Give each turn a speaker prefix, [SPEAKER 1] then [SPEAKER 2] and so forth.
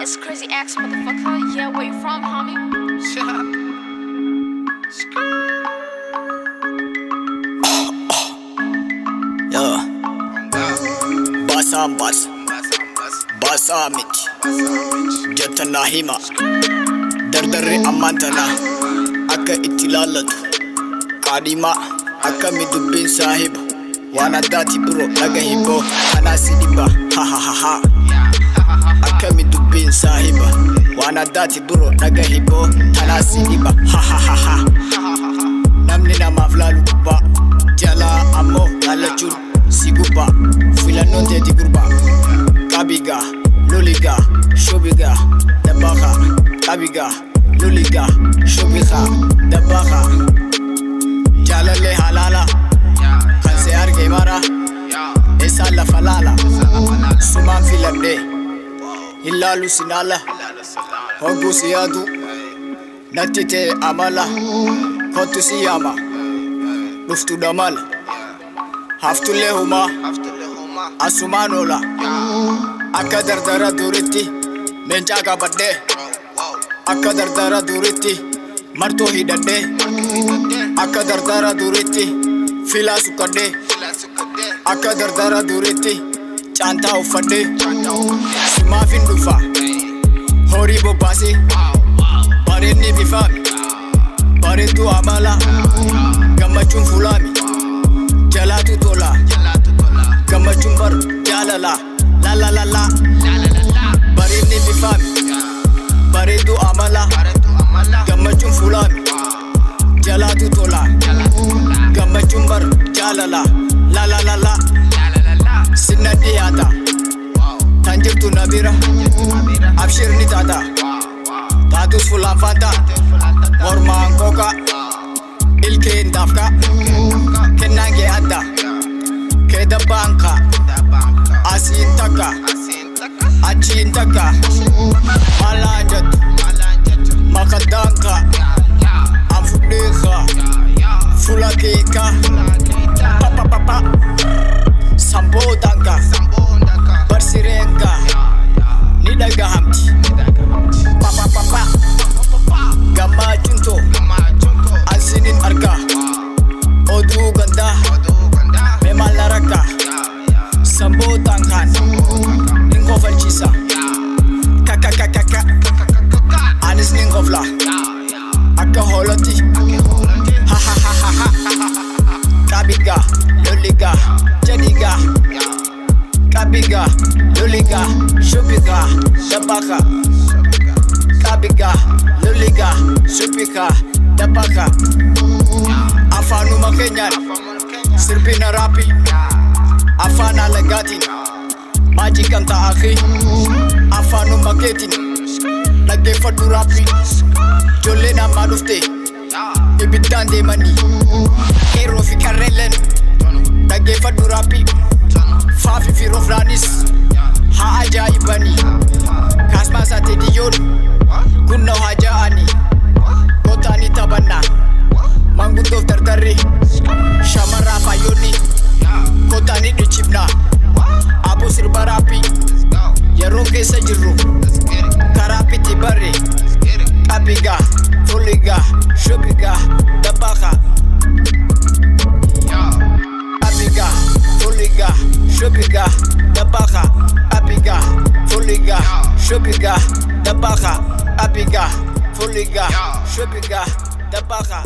[SPEAKER 1] It's Crazy X, motherfucker. Yeah, where you from, homie?
[SPEAKER 2] Yeah. Basa miti Jatana hima Dardare amantana Akka itti laalatu Qaadima akka midubbin saahiba Waan addaati biro naga hibbo Anaa si dhibba ha ha ha ha Akka midubbin saahiba Waan addaati biro naga hibbo Anaa si dhibba ha ha ha ha Namni namaaf laalu gubbaa Jalaa ammoo laalachuun si gubbaa Filannoon teeti gurbaa Kabiga, Loliga, Shobiga, Dabaga, Kabiga, Loliga, Shobiga, Dabaga Jalale halala, Kanse arge mara, Esa la falala, Suman filade, Ilalu sinala, Hogu siyadu, Natite amala, Kotu siyama, Luftu damala, Haftu lehuma, Asumanola Akka dardara duritti Mencaa qabadhe Akka dardara duritti Martoo hidhadhe Akka dardara duritti Filaa sukkadhe Akka dardara duritti Caantaa uffadhe Simaafin dhufa Horii bobbaase Bareedni bifaami Bareedduu amala Gammachuun fulaami Jalaatu tola Gammachuun bar jaalala La la la la Bareedni bifaami Bareedduu amala Gammachuun fulaami Jalaatu tola Gammachuun bar jaalala La la la la Sinna dhiyaata Tan jirtu na bira Abshirni taata Taatus fulaan faanta Mormaan koka Ilkeen daafka Kennaan kee adda Keda banka Asin taka Achin taka Malanjat Makadanka Amfudeka Fulakeka Papa papa Sambo danka Barsirenka Nidaga hamti Papa papa Gamma junto Ansinin arka Odu ganda Malaraka Sambo tangkan Ningo falchisa Kaka kaka kaka Anis ningo vla Akka holoti Ha ha ha ha ha Kabiga Loliga Jadiga Kabiga Loliga Shobiga Dabaga Kabiga Loliga Shobiga Dabaga Afanu makenyan Sirbina rapi Afaan alagaatiin Maajii kan ta'aakii Afaanuma keetiin Dhaggeeffadhu raapii Ijoolleen ammaa dhufte Ibiddaan deemanii Qeerroo fi qarreelleen Dhaggeeffadhu raapii Faafi fi rofraanis Haa ajaa'ibanii Kaasmaasaa teediyyoon Gunnoo haa ja'anii Gootaanii taphannaa Manguddoof dardarree Shamarraa faayyoonni Kotani dhichifna Aboo sirba raapii Yeroon keessa jirru Karaapiti barre Qabiga, Fuliga, Shobiga, Dabaga Qabiga, Fuliga, Shobiga, Dabaga Qabiga, Fuliga, Shobiga, Dabaga Qabiga, Fuliga, Shobiga, Dabaga